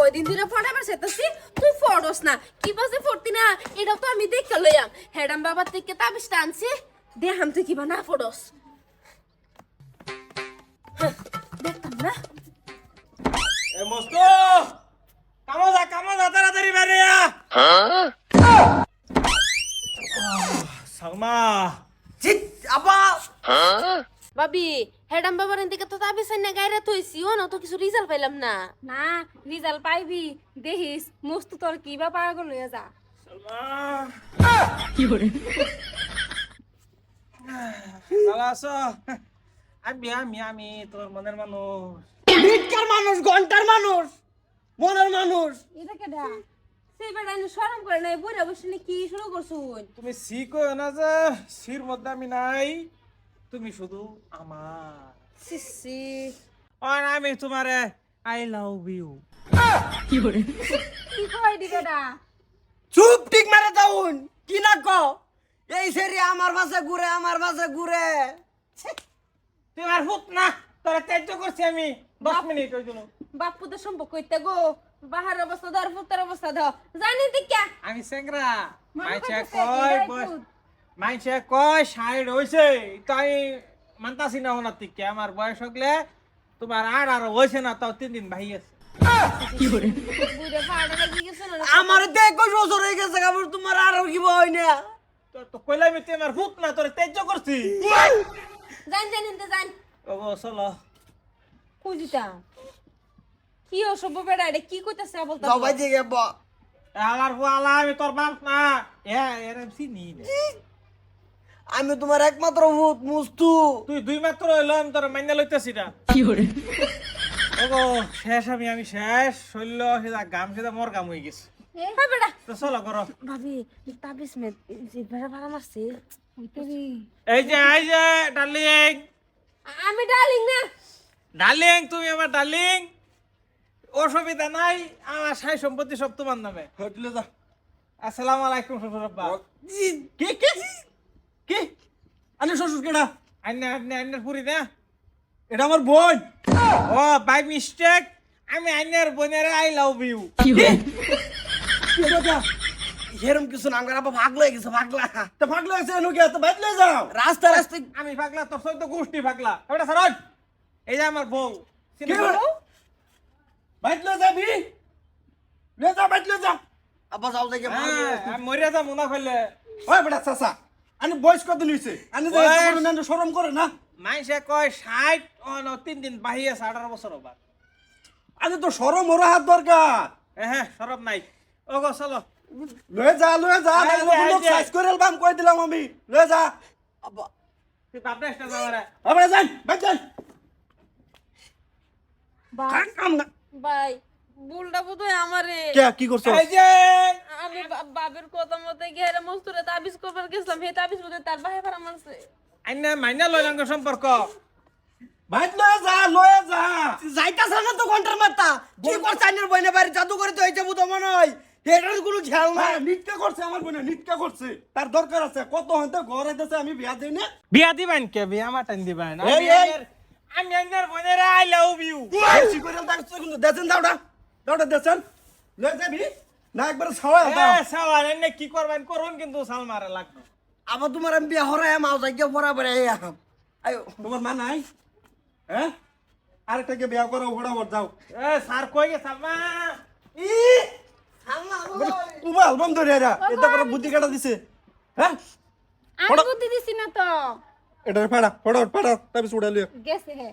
কয়দিন ধরে ফটাবার সেতাছি তুই ফটোস না কি বাজে ফটতি না এটা তো আমি দেখে লইয়াম হেডাম বাবার থেকে তাবিজটা আনছি দেখাম তুই কিবা না ফটোস দেখতাম না এ মস্ত কামো যা তাড়াতাড়ি বেরে আ সালমা জিত আপা বাবি হেডাম বাবার এদিকে তো তাবিজ না গায়রা থইছি ও না তো কিছু রেজাল্ট পাইলাম না না রিজাল্ট পাইবি দেখিস মস্ত তোর কি বা পাগল হয়ে যা সালমা ভালো আছো আমি তোর মনের মানুষ মিটকার মানুষ ঘন্টার মানুষ মনের মানুষ এটা কেডা সেই বেড়া এনে শরম করে নাই বইরা বসে কি শুরু করছুন তুমি শিখো না যে শির মধ্যে আমি নাই তুমি শুধু আমার সিসি আর আমি তোমারে আই লাভ ইউ কি কই দি কেডা চুপ ঠিক মারে দাউন কি না ক এই সেরি আমার পাশে ঘুরে তোমার হুত না তোরা ত্যায্য করছি আমি 10 মিনিট ওই জন্য বাপু তো সম্পর্ক কইতে গো বাহার অবস্থা ধর পুত্র অবস্থা ধর জানি দিকা আমি সেংরা মনে মাইছে করতেছে কয় এটাই বস ভূত। মাইছে কয় সাইড হইছে তাই মানতাছি না ওনার থেকে আমার বয়স হগলে তোমার আর হইছে না তাও 3 দিন ভাই আছে বুইরে ফাড়া লাগি গেছে না আমার দেখো বছর হয়ে গেছে কাপড় তোমার আর কি বই না তো কইলাই আমি তোমার হুত না তোরে ত্যায্য করছি জান জান ও চলো কই দিতা কি অসভ্য বেড়া এটা কি কইতাছে বলতা যাও ভাই দিকে আলার আলা আমি তোর বাপ না এরম চিনি না আমি তোমার একমাত্র ভূত মুস্তু তুই 2 মাত্র হইলো আমি তোর মাইনা লইতেছি না ওগো শেষ আমি শেষ শৈল্য সেটা গাম সেটা মোর গাম হয়ে গেছে হ্যাঁ বেড়া তো চলো করো ভাবি তাবিজ মে যে বেড়া ভাড়া মারছে হইতেরি এই যে ডার্লিং আমি ডার্লিং না ডার্লিং তুমি আমার ডার্লিং অসুবিধা নাই আমার সাই সম্পত্তি সব তোমার নামে হটলে যা আসসালামু আলাইকুম শ্বশুর আব্বা কে কে কে আনে শ্বশুর কেডা আইনার পুরি না এটা আমার বোন ও বাই মিস্টেক আমি আইনার বোনের আই লাভ ইউ এরম কিছু না আমার আবার ভাগলা গেছে ভাগলা তো ফাগলে আছে এনো কে তো বাইতলে যাও রাস্তায় আমি পাগলা তোর সৈত গোষ্ঠী পাগলা ওটা সরজ এই যে আমার বউ কি বলো? বাইতলে যাবি লে যা বাইতলে যা আব্বা যাও দেখে আমি মরিয়া যা মুনা ফেললে ওই বেটা চাচা আনি বয়স কত নিছে আনি যে বয়স? এটা করে না শরম করে না মাইসে কয় 60 ও 3 দিন বাহি আছে 18 বছর হবার আনি তো শরম ওরা হাত দরকার হ্যাঁ সরব নাই ওগো চলো লয়ে যা আই যে, আই লোক যে। সাইজ করে এলবাম কই দিলাম আমি লয়ে যা আব্বা তুই বাপরে একটা যাওয়ারে আবার যাই বাইত যাই বাস কাম না ভাই বুলটা বুঝই আমারে কে কি করছ এই যে আমি বাবের কথা মতে গেরে মস্তুরে তাবিজ করবার গেছিলাম হে তাবিজ বুঝে তার ভাই ভাড়া মারছে আইনা মাইনা লইলাঙ্গ সম্পর্ক বাইত লয়ে যা যাইতাছ না তো ঘন্টার মাথা কি করছ আইনের বইনে বাড়ি জাদু করে তো হইছে বুতো মনে হয় এটার কোনো খেয়াল না নিটকা করছে আমার বোনে নিটকা করছে তার দরকার আছে কত হইতে ঘর আইতাছে আমি বিয়া দেই না বিয়া দিবেন কে বিয়া মাটান দিবেন এই, এই। আমি আইনার বোনের আই লাভ ইউ বেশি করে ডাকছ কিন্তু দেছেন দাওটা দেছেন লয়ে যাবি না একবার ছাওয়া দাও এ সাওয়ার এনে কি করবেন করুন কিন্তু সালমারে লাগবে আবার তোমার আমি বিয়া হরাই মাও যাইকে পড়া পড়ে আয়ো তোমার মা নাই হ্যাঁ আরেকটাকে বিয়া করো ফটাফট যাও এ স্যার কই গে সালমা ই কুবা অ্যালবাম ধরে এরা এটা করে বুদ্ধি কাটা দিছে হ্যাঁ আমি বুদ্ধি দিছি না তো এটা ফাড়া তারপর উড়ালিও গেছে হে